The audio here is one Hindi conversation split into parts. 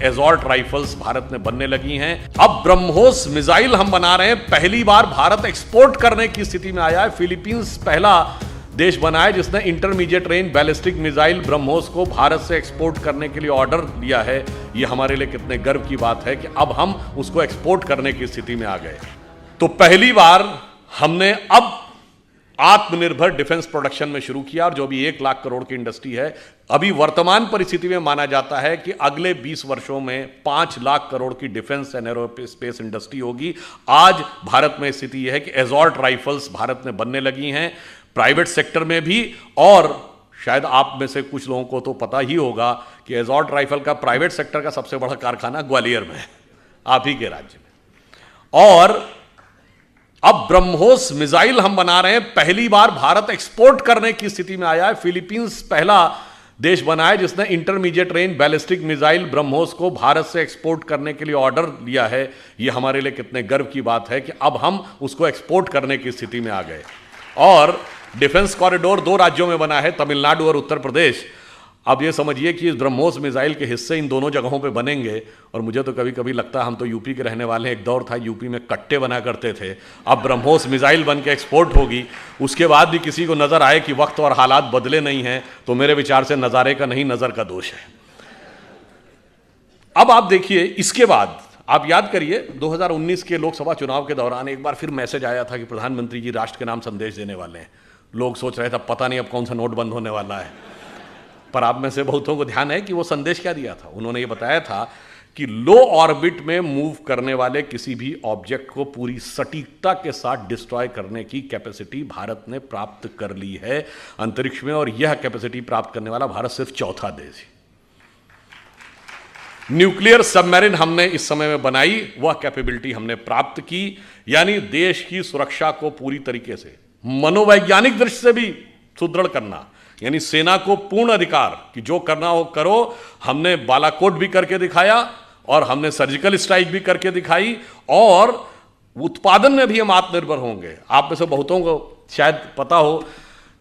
एजॉर्ट राइफल्स भारत में बनने लगी हैं। अब ब्रह्मोस मिसाइल हम बना रहे हैं। पहली बार भारत एक्सपोर्ट करने की स्थिति में आया है। फिलीपींस पहला देश बना है जिसने intermediate range ballistic missile BrahMos को भारत से एक्सपोर्ट करने के लिए ऑर्डर दिया है। यह हमारे लिए कितने गर्व की बात है कि अब हम उसको एक्सपोर्ट करने की स्थिति में आ गए। तो पहली बार हमने अब आत्मनिर्भर डिफेंस प्रोडक्शन में शुरू किया, और जो भी 1 लाख करोड़ की इंडस्ट्री है, अभी वर्तमान परिस्थिति में माना जाता है कि अगले 20 वर्षों में 5 लाख करोड़ की डिफेंस एंड एरोस्पेस इंडस्ट्री होगी। आज भारत में स्थिति यह है कि एजॉर्ट राइफल्स भारत में बनने लगी हैं, प्राइवेट सेक्टर में भी, और शायद आप में से कुछ लोगों को तो पता ही होगा कि एजॉर्ट राइफल का प्राइवेट सेक्टर का सबसे बड़ा कारखाना ग्वालियर में है, आप ही के राज्य में। और अब ब्रह्मोस मिसाइल हम बना रहे हैं। पहली बार भारत एक्सपोर्ट करने की स्थिति में आया है। फिलीपींस पहला देश बना है जिसने intermediate range ballistic missile BrahMos को भारत से एक्सपोर्ट करने के लिए ऑर्डर दिया है। यह हमारे लिए कितने गर्व की बात है कि अब हम उसको एक्सपोर्ट करने की स्थिति में आ गए। और डिफेंस कॉरिडोर 2 राज्यों में बना है, तमिलनाडु और उत्तर प्रदेश। अब ये समझिए कि इस ब्रह्मोस मिसाइल के हिस्से इन दोनों जगहों पे बनेंगे। और मुझे तो कभी कभी लगता है, हम तो यूपी के रहने वाले हैं, एक दौर था यूपी में कट्टे बना करते थे, अब ब्रह्मोस मिसाइल बन के एक्सपोर्ट होगी। उसके बाद भी किसी को नजर आए कि वक्त और हालात बदले नहीं हैं, तो मेरे विचार से नज़ारे का नहीं, नज़र का दोष है। अब आप देखिए, इसके बाद आप याद करिए 2019 के लोकसभा चुनाव के दौरान एक बार फिर मैसेज आया था कि प्रधानमंत्री जी राष्ट्र के नाम संदेश देने वाले हैं। लोग सोच रहे थे पता नहीं अब कौन सा नोट बंद होने वाला है। पर आप में से बहुतों को ध्यान है कि वो संदेश क्या दिया था। उन्होंने ये बताया था कि लो ऑर्बिट में मूव करने वाले किसी भी ऑब्जेक्ट को पूरी सटीकता के साथ डिस्ट्रॉय करने की कैपेसिटी भारत ने प्राप्त कर ली है अंतरिक्ष में, और यह कैपेसिटी प्राप्त करने वाला भारत सिर्फ चौथा देश है। न्यूक्लियर सबमरीन हमने इस समय में बनाई, वह कैपेबिलिटी हमने प्राप्त की, यानी देश की सुरक्षा को पूरी तरीके से मनोवैज्ञानिक दृष्टि से भी सुदृढ़ करना, यानी सेना को पूर्ण अधिकार कि जो करना हो करो। हमने बालाकोट भी करके दिखाया, और हमने सर्जिकल स्ट्राइक भी करके दिखाई, और उत्पादन में भी हम आत्मनिर्भर होंगे। आप में से बहुतों को शायद पता हो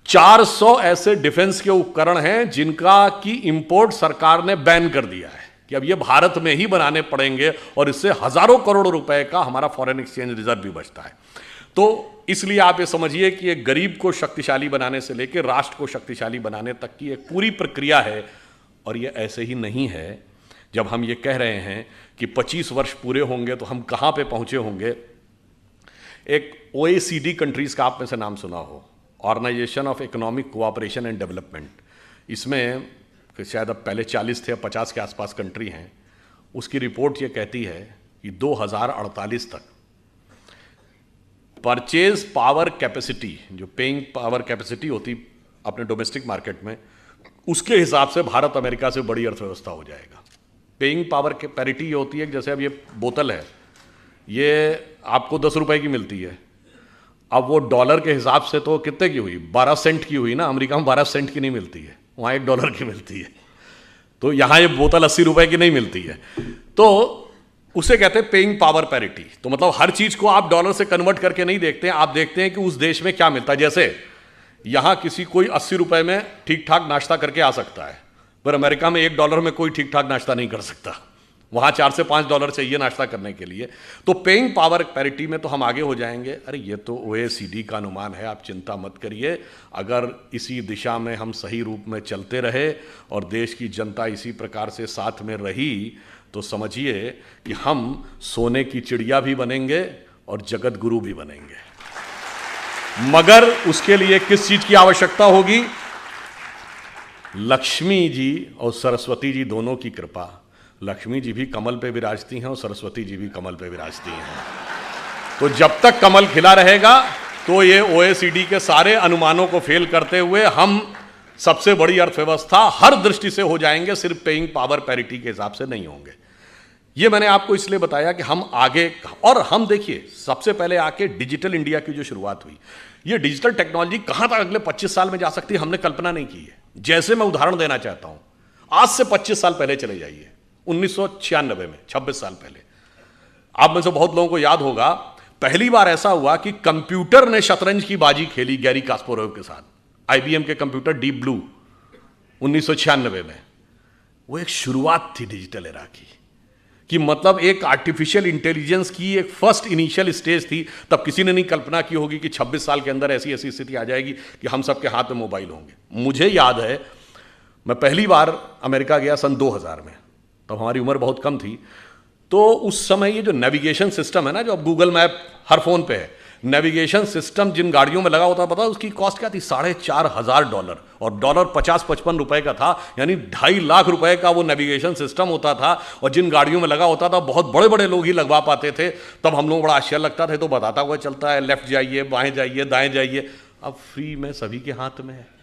400 ऐसे डिफेंस के उपकरण हैं जिनका की इंपोर्ट सरकार ने बैन कर दिया है कि अब ये भारत में ही बनाने पड़ेंगे, और इससे हजारों करोड़ रुपए का हमारा फॉरेन एक्सचेंज रिजर्व भी बचता है। तो इसलिए आप ये समझिए कि एक गरीब को शक्तिशाली बनाने से लेकर राष्ट्र को शक्तिशाली बनाने तक की एक पूरी प्रक्रिया है। और ये ऐसे ही नहीं है। जब हम ये कह रहे हैं कि 25 वर्ष पूरे होंगे तो हम कहाँ पे पहुँचे होंगे। एक OECD कंट्रीज का आप में से नाम सुना हो, organisation of economic cooperation and development. इसमें शायद अब पहले 40 थे, 50 के आसपास कंट्री हैं। उसकी रिपोर्ट ये कहती है कि 2048 तक परचेज पावर कैपेसिटी, जो पेइंग पावर कैपेसिटी होती अपने डोमेस्टिक मार्केट में, उसके हिसाब से भारत अमेरिका से बड़ी अर्थव्यवस्था हो जाएगा। पेइंग पावर के पैरिटी ये होती है कि जैसे अब ये बोतल है, ये आपको 10 रुपए की मिलती है। अब वो डॉलर के हिसाब से तो कितने की हुई, 12 सेंट की हुई ना। अमेरिका में 12 सेंट की नहीं मिलती है, वहाँ $1 की मिलती है। तो यहाँ ये बोतल 80 रुपए की नहीं मिलती है। तो उसे कहते हैं पेइंग पावर पैरिटी। तो मतलब हर चीज को आप डॉलर से कन्वर्ट करके नहीं देखते हैं, आप देखते हैं कि उस देश में क्या मिलता है। जैसे यहां किसी कोई 80 रुपए में ठीक ठाक नाश्ता करके आ सकता है, पर अमेरिका में $1 में कोई ठीक ठाक नाश्ता नहीं कर सकता। वहां $4 से $5 चाहिए नाश्ता करने के लिए। तो पेइंग पावर पैरिटी में तो हम आगे हो जाएंगे। अरे ये तो OECD का अनुमान है, आप चिंता मत करिए। अगर इसी दिशा में हम सही रूप में चलते रहे और देश की जनता इसी प्रकार से साथ में रही, तो समझिए कि हम सोने की चिड़िया भी बनेंगे और जगत गुरु भी बनेंगे। मगर उसके लिए किस चीज की आवश्यकता होगी? लक्ष्मी जी और सरस्वती जी दोनों की कृपा। लक्ष्मी जी भी कमल पे विराजती हैं और सरस्वती जी भी कमल पे विराजती हैं। तो जब तक कमल खिला रहेगा तो ये OECD के सारे अनुमानों को फेल करते हुए हम सबसे बड़ी अर्थव्यवस्था हर दृष्टि से हो जाएंगे, सिर्फ पेइंग पावर पैरिटी के हिसाब से नहीं होंगे। ये मैंने आपको इसलिए बताया कि हम आगे, और हम देखिए सबसे पहले आके डिजिटल इंडिया की जो शुरुआत हुई, ये डिजिटल टेक्नोलॉजी कहां तक अगले 25 साल में जा सकती है हमने कल्पना नहीं की है। जैसे मैं उदाहरण देना चाहता हूं, आज से 25 साल पहले चले जाइए, 1996 में, 26 साल पहले। आप में से बहुत लोगों को याद होगा, पहली बार ऐसा हुआ कि कंप्यूटर ने शतरंज की बाजी खेली गैरी कास्पारोव के साथ। IBM के कंप्यूटर डीप ब्लू 1996 में। वो एक शुरुआत थी डिजिटल एरा की। कि मतलब एक आर्टिफिशियल इंटेलिजेंस की एक फर्स्ट इनिशियल स्टेज थी, तब किसी ने नहीं कल्पना की होगी कि 26 साल के अंदर ऐसी ऐसी स्थिति आ जाएगी कि हम सबके हाथ में मोबाइल होंगे। मुझे याद है मैं पहली बार अमेरिका गया सन 2000 में, तब हमारी उम्र बहुत कम थी। तो उस समय ये जो नेविगेशन सिस्टम है ना, जो अब गूगल मैप हर फोन पे है, नेविगेशन सिस्टम जिन गाड़ियों में लगा होता, पता उसकी कॉस्ट क्या थी? $4,500, और डॉलर 50-55 रुपए का था, यानी 2.5 लाख रुपए का वो नेविगेशन सिस्टम होता था। और जिन गाड़ियों में लगा होता था बहुत बड़े बड़े लोग ही लगवा पाते थे। तब हम लोग बड़ा आश्चर्य लगता था, तो बताता हुआ चलता है, लेफ्ट जाइए, बाएं जाइए, दाएं जाइए। अब फ्री में सभी के हाथ में है।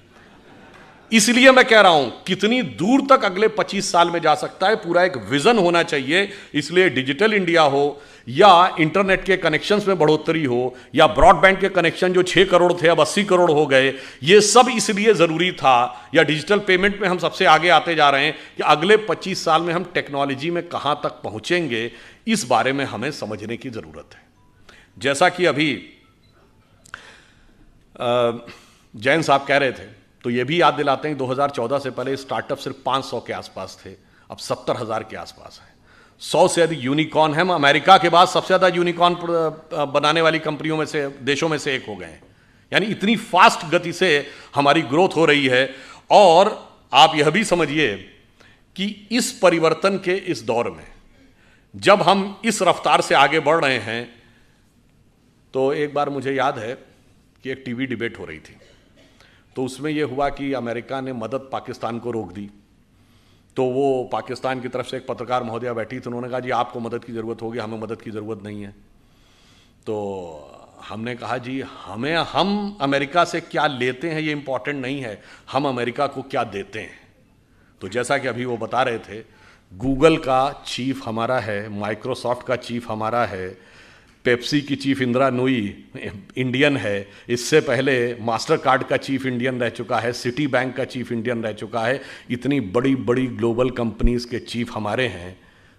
इसलिए मैं कह रहा हूं कितनी दूर तक अगले 25 साल में जा सकता है, पूरा एक विजन होना चाहिए। इसलिए डिजिटल इंडिया हो, या इंटरनेट के कनेक्शंस में बढ़ोतरी हो, या ब्रॉडबैंड के कनेक्शन जो 6 करोड़ थे अब 80 करोड़ हो गए, ये सब इसलिए जरूरी था। या डिजिटल पेमेंट में हम सबसे आगे आते जा रहे हैं कि अगले 25 साल में हम टेक्नोलॉजी में कहां तक पहुंचेंगे, इस बारे में हमें समझने की जरूरत है। जैसा कि अभी जैन साहब कह रहे थे, तो ये भी याद दिलाते हैं कि 2014 से पहले स्टार्टअप सिर्फ 500 के आसपास थे, अब 70,000 के आसपास है। 100 से अधिक यूनिकॉर्न है। हम अमेरिका के बाद सबसे ज़्यादा यूनिकॉर्न बनाने वाली कंपनियों में से, देशों में से एक हो गए हैं। यानी इतनी फास्ट गति से हमारी ग्रोथ हो रही है। और आप यह भी समझिए कि इस परिवर्तन के इस दौर में जब हम इस रफ्तार से आगे बढ़ रहे हैं, तो एक बार मुझे याद है कि एक टीवी डिबेट हो रही थी, तो उसमें यह हुआ कि अमेरिका ने मदद पाकिस्तान को रोक दी। तो वो पाकिस्तान की तरफ से एक पत्रकार महोदया बैठी थी, उन्होंने कहा जी आपको मदद की ज़रूरत होगी, हमें मदद की ज़रूरत नहीं है। तो हमने कहा जी हम अमेरिका से क्या लेते हैं ये इंपॉर्टेंट नहीं है, हम अमेरिका को क्या देते हैं। तो जैसा कि अभी वो बता रहे थे, गूगल का चीफ हमारा है, माइक्रोसॉफ्ट का चीफ हमारा है, पेप्सी की चीफ इंदिरा नूई इंडियन है, इससे पहले मास्टर कार्ड का चीफ इंडियन रह चुका है, सिटी बैंक का चीफ इंडियन रह चुका है। इतनी बड़ी बड़ी ग्लोबल कंपनीज के चीफ हमारे हैं।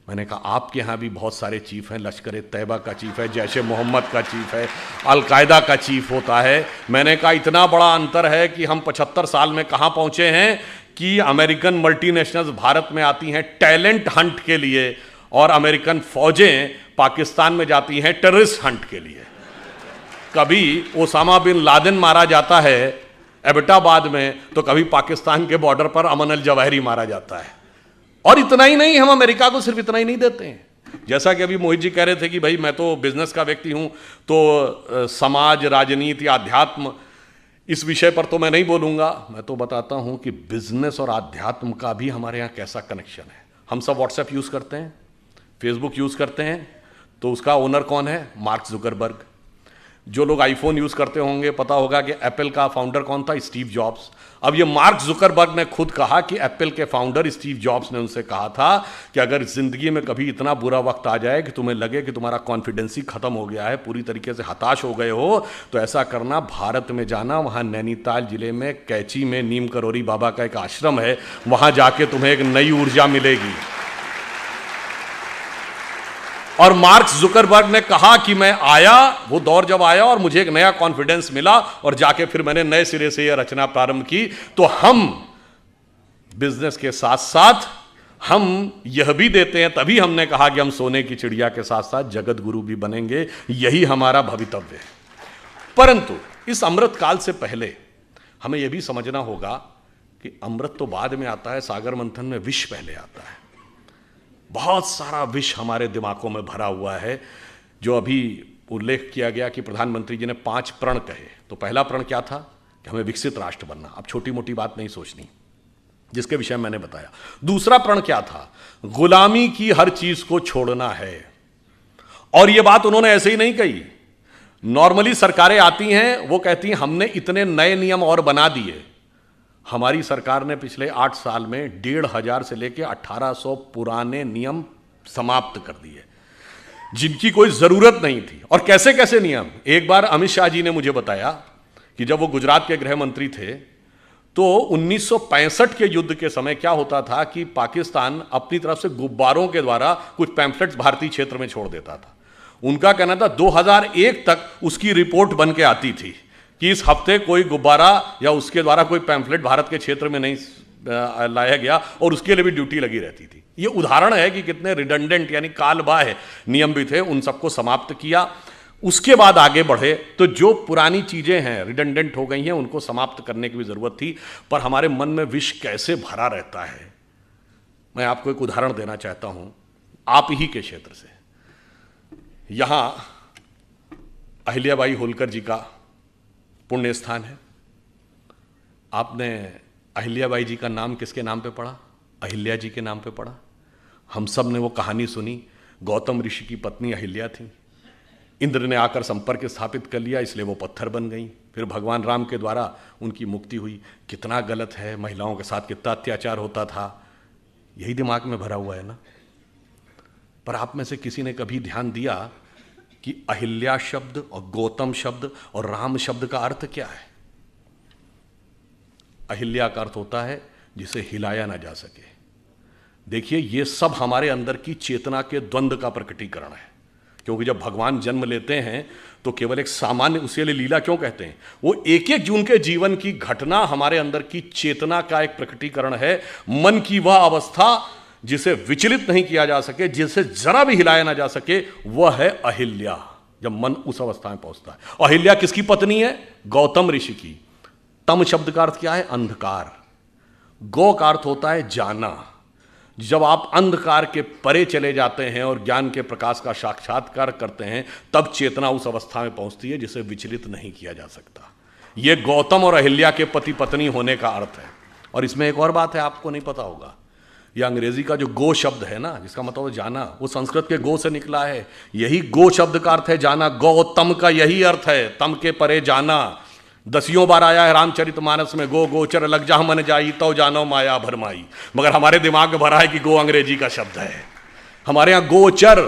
मैंने कहा आपके यहाँ भी बहुत सारे चीफ हैं, लश्कर तैयबा का चीफ है, जैश ए मोहम्मद का चीफ है, अलकायदा का चीफ होता है। मैंने कहा इतना बड़ा अंतर है कि हम 75 साल में कहाँ पहुँचे हैं कि अमेरिकन मल्टीनेशनल्स भारत में आती हैं टैलेंट हंट के लिए, और अमेरिकन फौजें पाकिस्तान में जाती हैं टेररिस्ट हंट के लिए। कभी ओसामा बिन लादेन मारा जाता है एबटाबाद में, तो कभी पाकिस्तान के बॉर्डर पर अमन अल जवाहिरी मारा जाता है। और इतना ही नहीं, हम अमेरिका को सिर्फ इतना ही नहीं देते हैं। जैसा कि अभी मोहित जी कह रहे थे कि भाई मैं तो बिजनेस का व्यक्ति हूं, तो समाज, राजनीति, आध्यात्म, इस विषय पर तो मैं नहीं बोलूंगा। मैं तो बताता हूं कि बिजनेस और आध्यात्म का भी हमारे यहां कैसा कनेक्शन है। हम सब व्हाट्सएप यूज करते हैं, फेसबुक यूज करते हैं, तो उसका ओनर कौन है? Mark Zuckerberg. जो लोग आईफोन यूज करते होंगे पता होगा कि एप्पल का फाउंडर कौन था? Steve jobs. अब ये मार्क जुकरबर्ग ने खुद कहा कि एप्पल के फाउंडर स्टीव जॉब्स ने उनसे कहा था कि अगर जिंदगी में कभी इतना बुरा वक्त आ जाए कि तुम्हें लगे कि तुम्हारा कॉन्फिडेंस ही खत्म हो गया है, पूरी तरीके से हताश हो गए हो, तो ऐसा करना, भारत में जाना, वहां नैनीताल जिले में कैची में नीम करोरी बाबा का एक आश्रम है, वहां जाके तुम्हें एक नई ऊर्जा मिलेगी। और मार्क जुकरबर्ग ने कहा कि मैं आया, वो दौर जब आया और मुझे एक नया कॉन्फिडेंस मिला, और जाके फिर मैंने नए सिरे से यह रचना प्रारंभ की। तो हम बिजनेस के साथ साथ हम यह भी देते हैं, तभी हमने कहा कि हम सोने की चिड़िया के साथ साथ जगत गुरु भी बनेंगे, यही हमारा भवितव्य है। परंतु इस अमृत काल से पहले हमें यह भी समझना होगा कि अमृत तो बाद में आता है, सागर मंथन में विष पहले आता है। बहुत सारा विष हमारे दिमागों में भरा हुआ है। जो अभी उल्लेख किया गया कि प्रधानमंत्री जी ने 5 प्रण कहे, तो पहला प्रण क्या था? कि हमें विकसित राष्ट्र बनना। अब छोटी मोटी बात नहीं सोचनी, जिसके विषय मैंने बताया। दूसरा प्रण क्या था? गुलामी की हर चीज को छोड़ना है। और यह बात उन्होंने ऐसे ही नहीं कही। नॉर्मली सरकारें आती हैं, वो कहती हैं हमने इतने नए नियम और बना दिए। हमारी सरकार ने पिछले 8 साल में 1,500 से लेकर 1800 पुराने नियम समाप्त कर दिए, जिनकी कोई जरूरत नहीं थी। और कैसे कैसे नियम? एक बार अमित शाह जी ने मुझे बताया कि जब वो गुजरात के गृह मंत्री थे, तो 1965 के युद्ध के समय क्या होता था कि पाकिस्तान अपनी तरफ से गुब्बारों के द्वारा कुछ पैम्फलेट्स भारतीय क्षेत्र में छोड़ देता था। उनका कहना था 2001 तक उसकी रिपोर्ट बन के आती थी कि इस हफ्ते कोई गुब्बारा या उसके द्वारा कोई पैम्फलेट भारत के क्षेत्र में नहीं लाया गया और उसके लिए भी ड्यूटी लगी रहती थी। ये उदाहरण है कि कितने रिडंडेंट यानी कालबाह्य नियम भी थे, उन सबको समाप्त किया। उसके बाद आगे बढ़े तो जो पुरानी चीजें हैं रिडंडेंट हो गई हैं उनको समाप्त करने की भी जरूरत थी। पर हमारे मन में विष कैसे भरा रहता है, मैं आपको एक उदाहरण देना चाहता हूं आप ही के क्षेत्र से। यहां अहिल्याबाई होलकर जी का पुण्य स्थान है। आपने अहिल्याबाई जी का नाम किसके नाम पे पढ़ा? अहिल्या जी के नाम पे पढ़ा। हम सब ने वो कहानी सुनी, गौतम ऋषि की पत्नी अहिल्या थी, इंद्र ने आकर संपर्क स्थापित कर लिया इसलिए वो पत्थर बन गई। फिर भगवान राम के द्वारा उनकी मुक्ति हुई। कितना गलत है, महिलाओं के साथ कितना अत्याचार होता था, यही दिमाग में भरा हुआ है ना। पर आप में से किसी ने कभी ध्यान दिया कि अहिल्या शब्द और गौतम शब्द और राम शब्द का अर्थ क्या है? अहिल्या का अर्थ होता है जिसे हिलाया ना जा सके। देखिए, ये सब हमारे अंदर की चेतना के द्वंद्व का प्रकटीकरण है। क्योंकि जब भगवान जन्म लेते हैं तो केवल एक सामान्य, उसके लिए लीला क्यों कहते हैं, वो एक एक जून के जीवन की घटना हमारे अंदर की चेतना का एक प्रकटीकरण है। मन की वह अवस्था जिसे विचलित नहीं किया जा सके, जिसे जरा भी हिलाया ना जा सके, वह है अहिल्या। जब मन उस अवस्था में पहुंचता है। अहिल्या किसकी पत्नी है? गौतम ऋषि की। तम शब्द का अर्थ क्या है? अंधकार। गौ का अर्थ होता है जाना। जब आप अंधकार के परे चले जाते हैं और ज्ञान के प्रकाश का साक्षात्कार करते हैं, तब चेतना उस अवस्था में पहुंचती है जिसे विचलित नहीं किया जा सकता। यह गौतम और अहिल्या के पति पत्नी होने का अर्थ है। और इसमें एक और बात है, आपको नहीं पता होगा, यह अंग्रेजी का जो गो शब्द है ना, जिसका मतलब जाना, वो संस्कृत के गो से निकला है। यही गो शब्द का अर्थ है जाना। गौतम का यही अर्थ है, तम के परे जाना। 10 बार आया है रामचरितमानस में, गो गोचर लग जा मन जाई तो जानो माया भरमाई। मगर हमारे दिमाग में भरा है कि गो अंग्रेजी का शब्द है। हमारे यहां गोचर,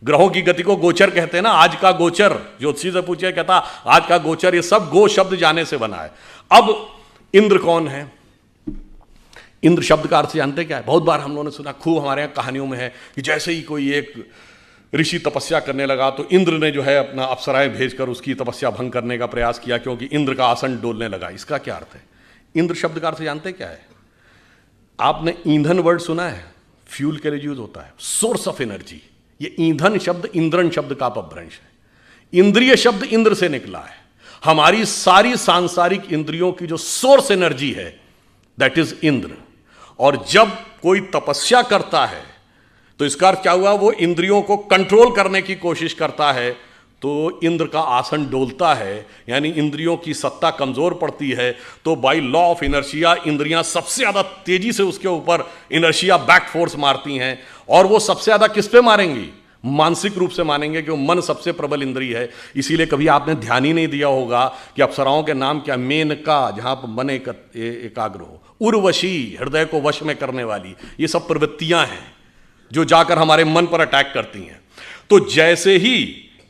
ग्रहों की गति को गोचर कहते हैं ना। आज का गोचर, ज्योतिषी से पूछे, कहता आज का गोचर, ये सब गो शब्द जाने से बना है। अब इंद्र कौन है? इंद्र शब्द का अर्थ जानते क्या है? बहुत बार हम लोगों ने सुना, खूब हमारे यहाँ कहानियों में है कि जैसे ही कोई एक ऋषि तपस्या करने लगा तो इंद्र ने जो है अपना अप्सराएं भेजकर उसकी तपस्या भंग करने का प्रयास किया, क्योंकि इंद्र का आसन डोलने लगा। इसका क्या अर्थ है? इंद्र शब्द का अर्थ जानते क्या है? आपने ईंधन वर्ड सुना है? फ्यूल के लिए यूज होता है, सोर्स ऑफ एनर्जी। ये ईंधन शब्द इंद्रन शब्द का अपभ्रंश है। इंद्रिय शब्द इंद्र से निकला है। हमारी सारी सांसारिक इंद्रियों की जो सोर्स एनर्जी है, दैट इज इंद्र। और जब कोई तपस्या करता है तो इसका अर्थ क्या हुआ? वो इंद्रियों को कंट्रोल करने की कोशिश करता है, तो इंद्र का आसन डोलता है, यानी इंद्रियों की सत्ता कमजोर पड़ती है। तो बाय लॉ ऑफ इनर्शिया इंद्रियां सबसे ज्यादा तेजी से उसके ऊपर इनर्शिया बैक फोर्स मारती हैं। और वो सबसे ज्यादा किस पे मारेंगी? मानसिक रूप से मानेंगे, कि वो मन सबसे प्रबल इंद्रिय है। इसीलिए कभी आपने ध्यान ही नहीं दिया होगा कि अप्सराओं के नाम क्या? मेनका, जहां पर मन एकाग्र हो, उर्वशी, हृदय को वश में करने वाली। ये सब प्रवृत्तियां हैं जो जाकर हमारे मन पर अटैक करती हैं। तो जैसे ही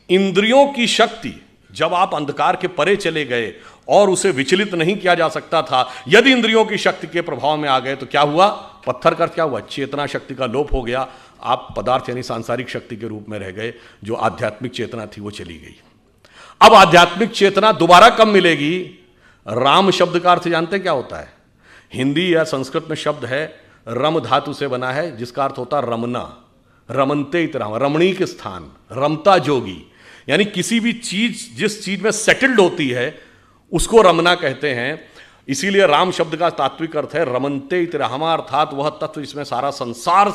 इंद्रियों की शक्ति, जब आप अंधकार के परे चले गए और उसे विचलित नहीं किया जा सकता था, यदि इंद्रियों की शक्ति के प्रभाव में आ गए तो क्या हुआ? पत्थर का क्या हुआ? चेतना शक्ति का लोप हो गया। आप पदार्थ यानी सांसारिक शक्ति के रूप में रह गए। जो आध्यात्मिक चेतना थी वो चली गई। अब आध्यात्मिक चेतना दोबारा कब मिलेगी? राम शब्द का अर्थ जानते क्या होता है? हिंदी या संस्कृत में शब्द है, रम धातु से बना है, जिसका अर्थ होता है रमना। रमनते इतराम, रमणीक स्थान, रमता जोगी। यानी किसी भी चीज जिस चीज में सेटल्ड होती है उसको रमना कहते हैं। इसीलिए राम शब्द का तात्विक अर्थ है रमनते इतराम, अर्थात वह तत्व जिसमें सारा संसार